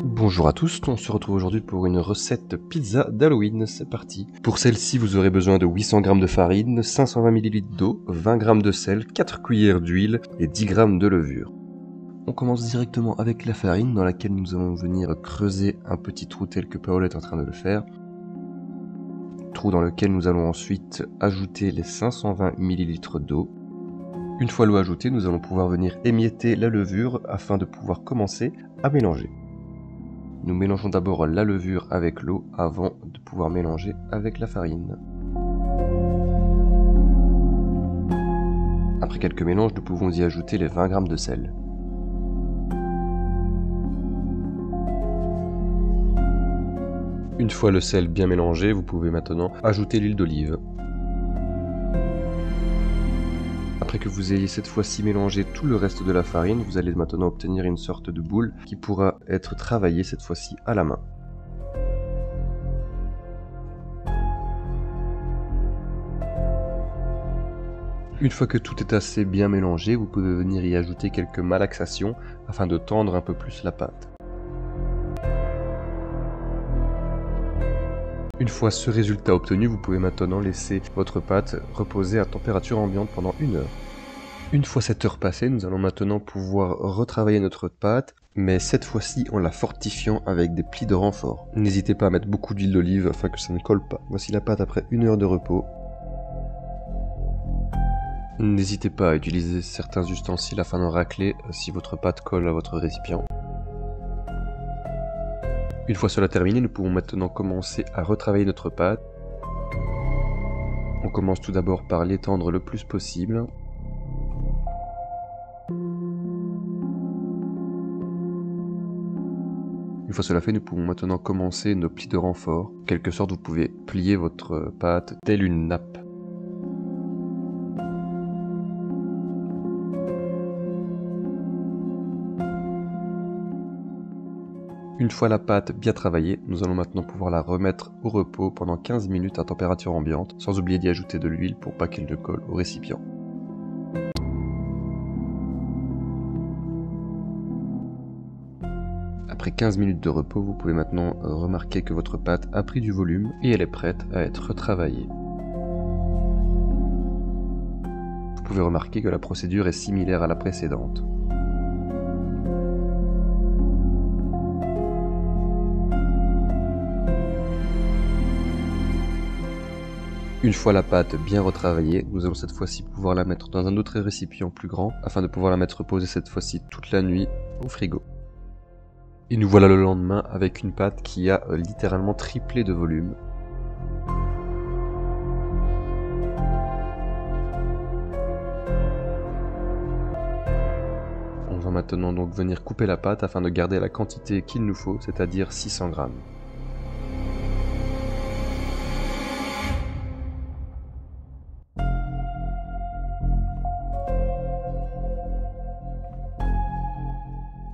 Bonjour à tous, on se retrouve aujourd'hui pour une recette pizza d'Halloween, c'est parti. Pour celle-ci, vous aurez besoin de 800 g de farine, 520 ml d'eau, 20 g de sel, 4 cuillères d'huile et 10 g de levure. On commence directement avec la farine dans laquelle nous allons venir creuser un petit trou tel que Paola est en train de le faire. Trou dans lequel nous allons ensuite ajouter les 520 ml d'eau. Une fois l'eau ajoutée, nous allons pouvoir venir émietter la levure afin de pouvoir commencer à mélanger. Nous mélangeons d'abord la levure avec l'eau avant de pouvoir mélanger avec la farine. Après quelques mélanges, nous pouvons y ajouter les 20 g de sel. Une fois le sel bien mélangé, vous pouvez maintenant ajouter l'huile d'olive. Après que vous ayez cette fois-ci mélangé tout le reste de la farine, vous allez maintenant obtenir une sorte de boule qui pourra être travaillée cette fois-ci à la main. Une fois que tout est assez bien mélangé, vous pouvez venir y ajouter quelques malaxations afin de tendre un peu plus la pâte. Une fois ce résultat obtenu, vous pouvez maintenant laisser votre pâte reposer à température ambiante pendant 1 heure. Une fois cette heure passée, nous allons maintenant pouvoir retravailler notre pâte, mais cette fois-ci en la fortifiant avec des plis de renfort. N'hésitez pas à mettre beaucoup d'huile d'olive afin que ça ne colle pas. Voici la pâte après 1 heure de repos. N'hésitez pas à utiliser certains ustensiles afin de racler si votre pâte colle à votre récipient. Une fois cela terminé, nous pouvons maintenant commencer à retravailler notre pâte. On commence tout d'abord par l'étendre le plus possible. Une fois cela fait, nous pouvons maintenant commencer nos plis de renfort. En quelque sorte, vous pouvez plier votre pâte telle une nappe. Une fois la pâte bien travaillée, nous allons maintenant pouvoir la remettre au repos pendant 15 minutes à température ambiante, sans oublier d'y ajouter de l'huile pour pas qu'elle ne colle au récipient. Après 15 minutes de repos, vous pouvez maintenant remarquer que votre pâte a pris du volume et elle est prête à être retravaillée. Vous pouvez remarquer que la procédure est similaire à la précédente. Une fois la pâte bien retravaillée, nous allons cette fois-ci pouvoir la mettre dans un autre récipient plus grand afin de pouvoir la mettre reposer cette fois-ci toute la nuit au frigo. Et nous voilà le lendemain avec une pâte qui a littéralement triplé de volume. On va maintenant donc venir couper la pâte afin de garder la quantité qu'il nous faut, c'est-à-dire 600 g.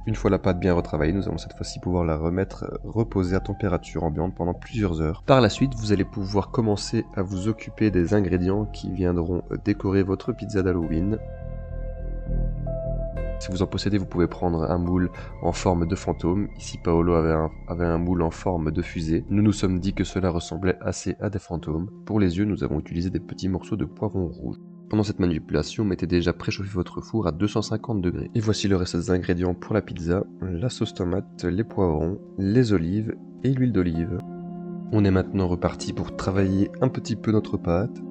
Une fois la pâte bien retravaillée, nous allons cette fois-ci pouvoir la remettre reposer à température ambiante pendant plusieurs heures. Par la suite, vous allez pouvoir commencer à vous occuper des ingrédients qui viendront décorer votre pizza d'Halloween. Si vous en possédez, vous pouvez prendre un moule en forme de fantôme. Ici, Paolo avait un moule en forme de fusée. Nous nous sommes dit que cela ressemblait assez à des fantômes. Pour les yeux, nous avons utilisé des petits morceaux de poivron rouge. Pendant cette manipulation, mettez déjà préchauffer votre four à 250 degrés. Et voici le reste des ingrédients pour la pizza, la sauce tomate, les poivrons, les olives et l'huile d'olive. On est maintenant reparti pour travailler un petit peu notre pâte.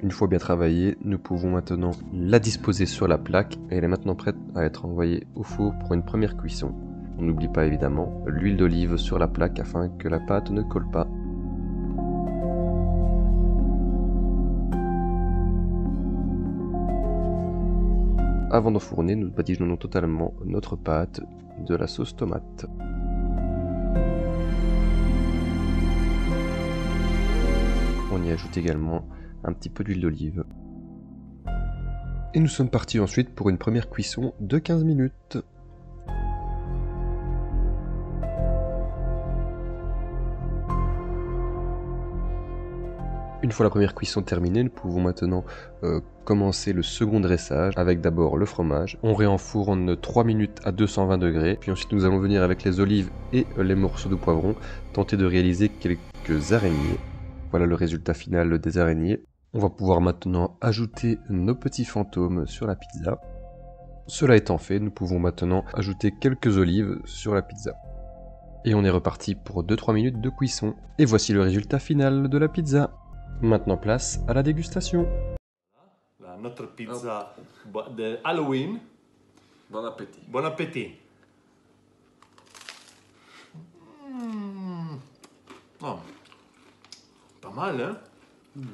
Une fois bien travaillée, nous pouvons maintenant la disposer sur la plaque et elle est maintenant prête à être envoyée au four pour une première cuisson. On n'oublie pas évidemment l'huile d'olive sur la plaque afin que la pâte ne colle pas. Avant d'enfourner, nous badigeonnons totalement notre pâte de la sauce tomate. On y ajoute également un petit peu d'huile d'olive. Et nous sommes partis ensuite pour une première cuisson de 15 minutes. Une fois la première cuisson terminée, nous pouvons maintenant commencer le second dressage avec d'abord le fromage. On réenfourne 3 minutes à 220 degrés, puis ensuite nous allons venir avec les olives et les morceaux de poivron, tenter de réaliser quelques araignées. Voilà le résultat final des araignées. On va pouvoir maintenant ajouter nos petits fantômes sur la pizza. Cela étant fait, nous pouvons maintenant ajouter quelques olives sur la pizza. Et on est reparti pour 2-3 minutes de cuisson. Et voici le résultat final de la pizza. Maintenant place à la dégustation. Notre pizza de Halloween. Bon appétit. Bon appétit. Oh, pas mal, hein?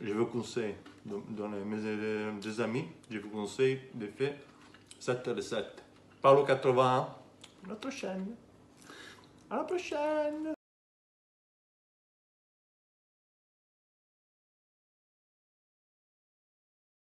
Je vous conseille, dans mes amis, je vous conseille de faire cette recette. Paolo 81, notre chaîne. À la prochaine!